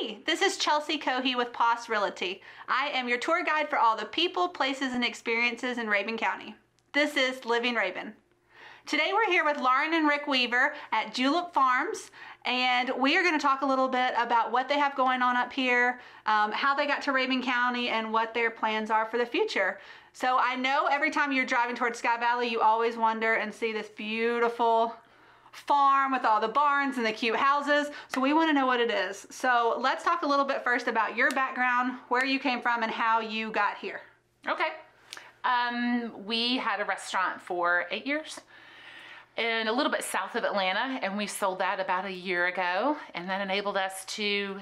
Hey, this is Chelsea Cohey with Poss Realty. I am your tour guide for all the people, places, and experiences in Rabun County. This is Living Rabun. Today we're here with Lauren and Rick Weaver at Julep Farms, and we are going to talk a little bit about what they have going on up here, how they got to Rabun County, and what their plans are for the future. So I know every time you're driving towards Sky Valley, you always wonder and see this beautiful farm with all the barns and the cute houses. So we want to know what it is. So let's talk a little bit first about your background, where you came from, and how you got here. Okay. We had a restaurant for 8 years and a little bit south of Atlanta, and we sold that about a year ago, and that enabled us to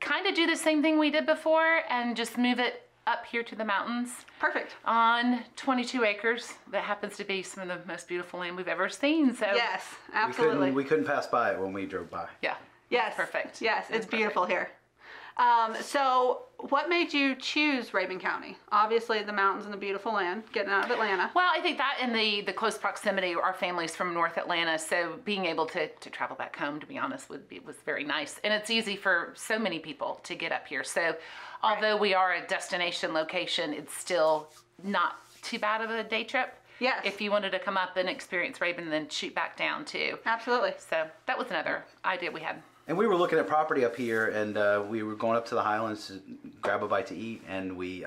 kind of do the same thing we did before and just move it up here to the mountains. Perfect. On 22 acres. That happens to be some of the most beautiful land we've ever seen. So yes, absolutely. We couldn't pass by it when we drove by. Yeah. Yes. Perfect. Yes, it's beautiful here. So what made you choose Rabun County? Obviously the mountains and the beautiful land, getting out of Atlanta. Well, I think that and the close proximity, our family's from North Atlanta, so being able to travel back home, to be honest, was very nice. And it's easy for so many people to get up here. So although we are a destination location, it's still not too bad of a day trip. Yes. If you wanted to come up and experience Rabun, then shoot back down too. Absolutely. So that was another idea we had. And we were looking at property up here, and we were going up to the Highlands to grab a bite to eat, and we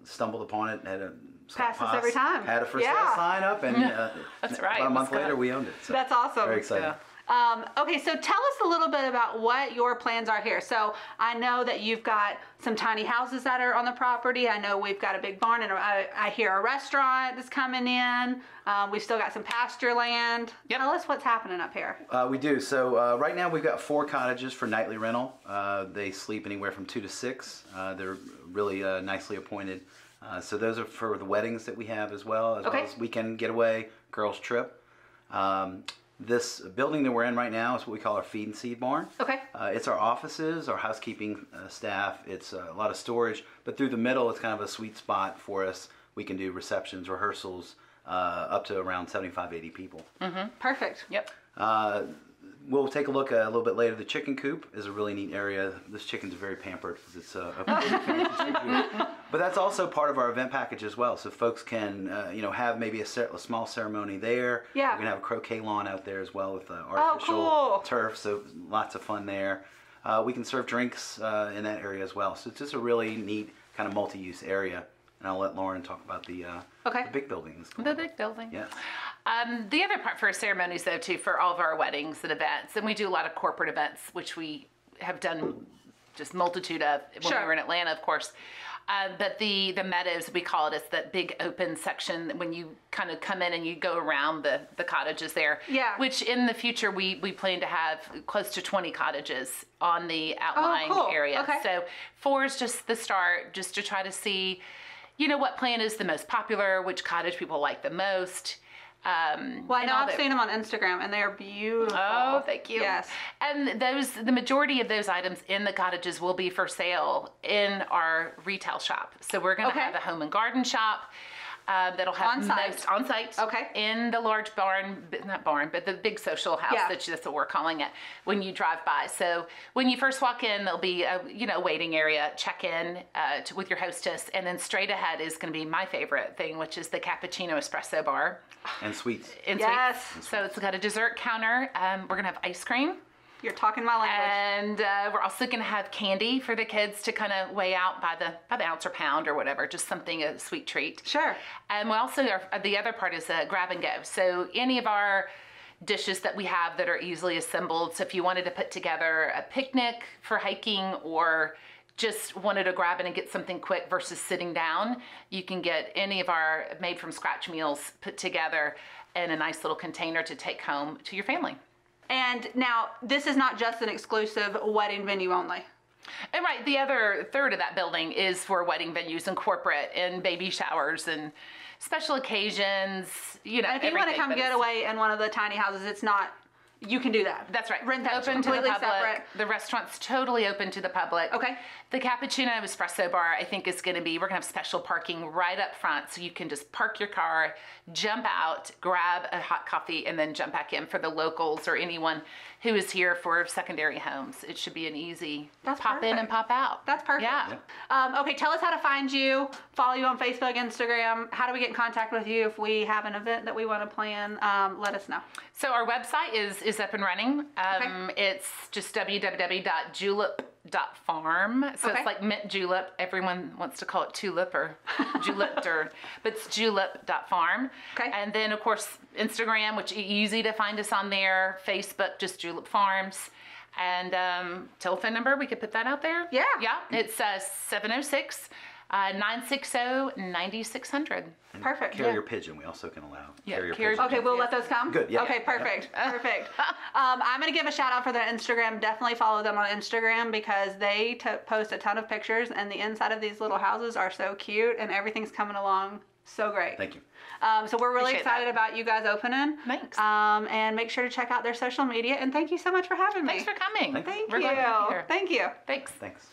stumbled upon it. Had a Pass us every time. Had a for sale sign up, and That's right. about a month later we owned it. So that's awesome. Very exciting. Yeah. Okay, so tell us a little bit about what your plans are here. So I know that you've got some tiny houses that are on the property. I know we've got a big barn, and I hear a restaurant that's coming in. We've still got some pasture land. Yep. Tell us what's happening up here. We do. So right now we've got 4 cottages for nightly rental. They sleep anywhere from 2 to 6. They're really nicely appointed. So those are for the weddings that we have as well as weekend getaway, girls trip. This building that we're in right now is what we call our feed and seed barn. Okay. It's our offices, our housekeeping staff. It's a lot of storage, but through the middle, it's kind of a sweet spot for us. We can do receptions, rehearsals, up to around 75, 80 people. Mm-hmm. Perfect. Yep. We'll take a look a little bit later. The chicken coop is a really neat area. This chicken's very pampered because it's a pretty fancy chicken coop. But that's also part of our event package as well. So folks can, have maybe a small ceremony there. Yeah. We're gonna have a croquet lawn out there as well with artificial turf. So lots of fun there. We can serve drinks in that area as well. So it's just a really neat kind of multi-use area. And I'll let Lauren talk about the big building. The big building. Yeah. The other part for our ceremonies, though, too, for all of our weddings and events, and we do a lot of corporate events, which we have done just multitude of when we were in Atlanta, of course. But the meadows, we call it, it's that big open section when you kind of come in and you go around the cottages there. Yeah. Which in the future, we plan to have close to 20 cottages on the outlying area. Okay. So 4 is just the start, just to try to see, what plan is the most popular, which cottage people like the most. Well, I know I've seen them on Instagram, and they're beautiful. Oh, thank you. Yes. And the majority of those items in the cottages will be for sale in our retail shop. So we're going to have a home and garden shop that'll have on site. Okay. In the large barn, not barn, but the big social house. Yeah. That's what we're calling it when you drive by. So when you first walk in, there'll be a waiting area, check in with your hostess, and then straight ahead is going to be my favorite thing, which is the cappuccino espresso bar. And sweets. Yes. So it's got a dessert counter. We're going to have ice cream. You're talking my language. And we're also going to have candy for the kids to kind of weigh out by the ounce or pound or whatever, just something, a sweet treat. Sure. And we also, the other part is a grab and go. So any of our dishes that we have that are easily assembled. So if you wanted to put together a picnic for hiking or just wanted to grab it and get something quick versus sitting down, you can get any of our made from scratch meals put together in a nice little container to take home to your family. And now, this is not just an exclusive wedding venue only. And right, the other third of that building is for wedding venues and corporate and baby showers and special occasions, And if you want to come get away in one of the tiny houses, it's not, You can do that. That's right. Rent that open to the public. Separate. The restaurant's totally open to the public. Okay. The Cappuccino Espresso Bar, I think, is going to be, we're going to have special parking right up front, so you can just park your car, jump out, grab a hot coffee, and then jump back in for the locals or anyone who is here for secondary homes. It should be an easy pop in and pop out. That's perfect. Yeah. Okay, tell us how to find you, follow you on Facebook, Instagram. How do we get in contact with you if we have an event that we want to plan? Let us know. So our website is up and running. It's just www.julep.farm. So it's like mint julep. Everyone wants to call it tulip or julep, but it's julep.farm. Okay. And then, of course, Instagram, which is easy to find us on there. Facebook, just Julep Farms. And telephone number, we could put that out there? Yeah. Yeah, it's 706-960-9600. Perfect. Carrier pigeon, we also can allow. Yeah, Carrier carrier pigeon. Okay, we'll let those come? Good, yeah. Okay, perfect. Perfect. I'm going to give a shout out for their Instagram. Definitely follow them on Instagram because they post a ton of pictures, and the inside of these little houses are so cute, and everything's coming along so great. Thank you. So we're really excited about you guys opening. Thanks. And make sure to check out their social media. And thank you so much for having me. Thanks for coming. Thanks. Thank We're glad to be you. here. Thank you. Thanks. Thanks.